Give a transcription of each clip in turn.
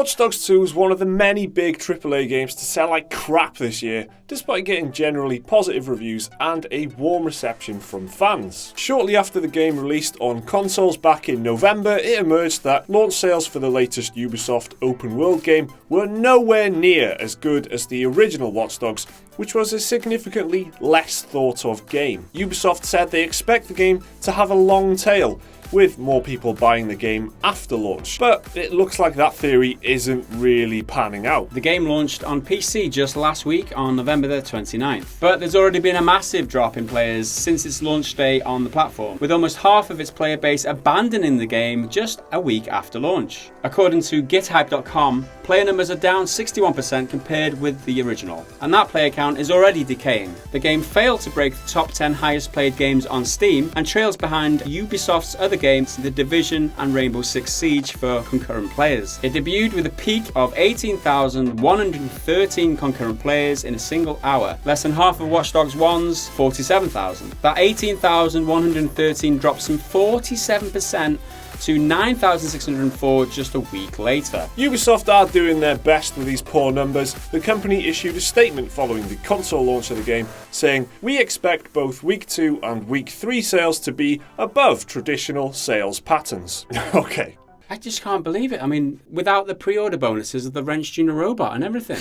Watch Dogs 2 was one of the many big AAA games to sell like crap this year, despite getting generally positive reviews and a warm reception from fans. Shortly after the game released on consoles back in November, it emerged that launch sales for the latest Ubisoft open world game were nowhere near as good as the original Watch Dogs, which was a significantly less thought of game. Ubisoft said they expect the game to have a long tail, with more people buying the game after launch. But it looks like that theory isn't really panning out. The game launched on PC just last week on November the 29th. But there's already been a massive drop in players since its launch day on the platform, with almost half of its player base abandoning the game just a week after launch. According to GitHype.com, player numbers are down 61% compared with the original, and that player count is already decaying. The game failed to break the top 10 highest played games on Steam and trails behind Ubisoft's other games, The Division and Rainbow Six Siege, for concurrent players. It debuted with a peak of 18,113 concurrent players in a single hour, less than half of Watch Dogs 1's 47,000. That 18,113 drops some 47% to 9,604 just a week later. Ubisoft are doing their best with these poor numbers. The company issued a statement following the console launch of the game saying, "We expect both Week 2 and Week 3 sales to be above traditional sales patterns." Okay. I just can't believe it. I mean, without the pre-order bonuses of the Wrench Jr. robot and everything.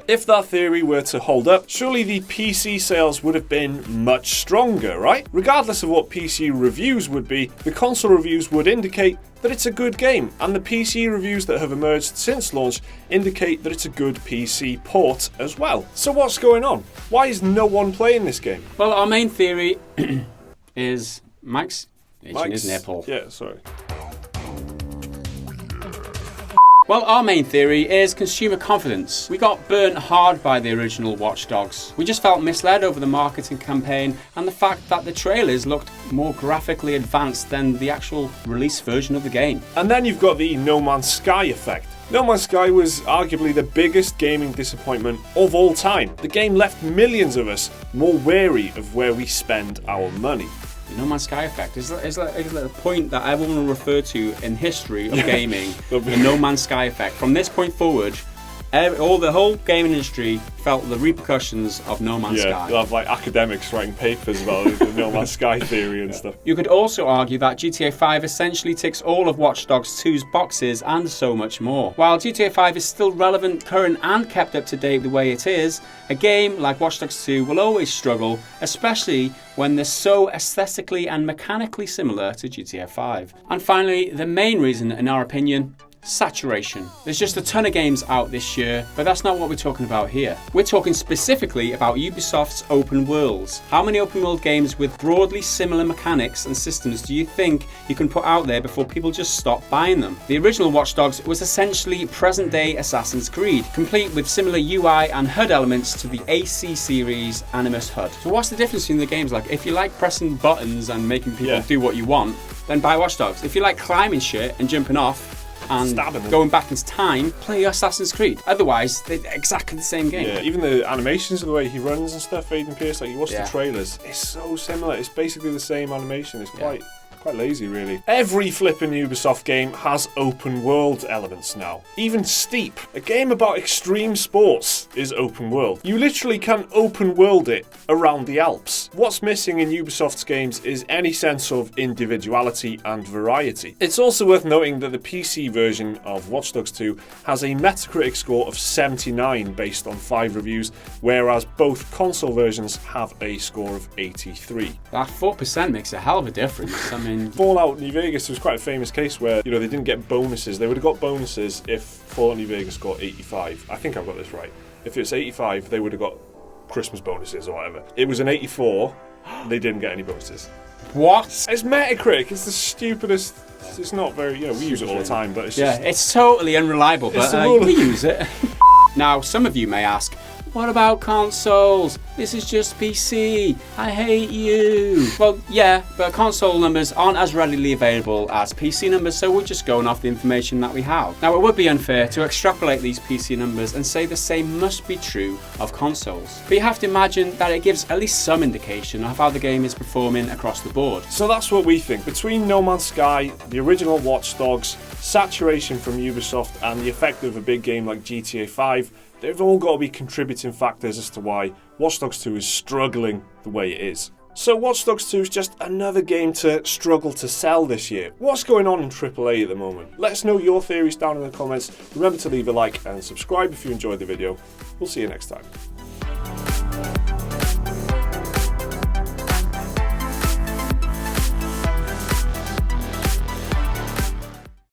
If that theory were to hold up, surely the PC sales would have been much stronger, right? Regardless of what PC reviews would be, the console reviews would indicate that it's a good game, and the PC reviews that have emerged since launch indicate that it's a good PC port as well. So what's going on? Why is no one playing this game? Well, our main theory is Mike's itching his nipple. Yeah, sorry. Well, our main theory is consumer confidence. We got burnt hard by the original Watch Dogs. We just felt misled over the marketing campaign and the fact that the trailers looked more graphically advanced than the actual release version of the game. And then you've got the No Man's Sky effect. No Man's Sky was arguably the biggest gaming disappointment of all time. The game left millions of us more wary of where we spend our money. The No Man's Sky effect is a point that everyone will refer to in history of gaming. The No Man's Sky effect. From this point forward, the whole gaming industry felt the repercussions of No Man's Sky. Yeah, you'll have like academics writing papers about the No Man's Sky theory and stuff. You could also argue that GTA 5 essentially ticks all of Watch Dogs 2's boxes and so much more. While GTA 5 is still relevant, current and kept up to date the way it is, a game like Watch Dogs 2 will always struggle, especially when they're so aesthetically and mechanically similar to GTA 5. And finally, the main reason, in our opinion, saturation. There's just a ton of games out this year, but that's not what we're talking about here. We're talking specifically about Ubisoft's open worlds. How many open world games with broadly similar mechanics and systems do you think you can put out there before people just stop buying them? The original Watch Dogs was essentially present-day Assassin's Creed, complete with similar UI and HUD elements to the AC series Animus HUD. So what's the difference between the games? Like, if you like pressing buttons and making people do what you want, then buy Watch Dogs. If you like climbing shit and jumping off and going back into time, play Assassin's Creed. Otherwise, they're exactly the same game. Yeah, even the animations of the way he runs and stuff, Aiden Pierce, like you watch the trailers, it's so similar. It's basically the same animation. It's quite lazy, really. Every flipping Ubisoft game has open world elements now. Even Steep, a game about extreme sports, is open world. You literally can open world it around the Alps. What's missing in Ubisoft's games is any sense of individuality and variety. It's also worth noting that the PC version of Watch Dogs 2 has a Metacritic score of 79 based on 5 reviews, whereas both console versions have a score of 83. That 4% makes a hell of a difference. I mean, Fallout New Vegas was quite a famous case where, they didn't get bonuses. They would have got bonuses if Fallout New Vegas got 85. I think I've got this right. If it's 85, they would have got Christmas bonuses or whatever. It was an 84. They didn't get any bonuses. What? It's Metacritic. It's the stupidest. It's not very, we use it all the time, but it's just... it's totally unreliable, but we use it. Now, some of you may ask, what about consoles? This is just PC. I hate you. Well, yeah, but console numbers aren't as readily available as PC numbers, so we're just going off the information that we have. Now, it would be unfair to extrapolate these PC numbers and say the same must be true of consoles. But you have to imagine that it gives at least some indication of how the game is performing across the board. So that's what we think. Between No Man's Sky, the original Watch Dogs, saturation from Ubisoft, and the effect of a big game like GTA 5, they've all got to be contributing factors as to why Watch Dogs 2 is struggling the way it is. So Watch Dogs 2 is just another game to struggle to sell this year. What's going on in AAA at the moment? Let us know your theories down in the comments. Remember to leave a like and subscribe if you enjoyed the video. We'll see you next time.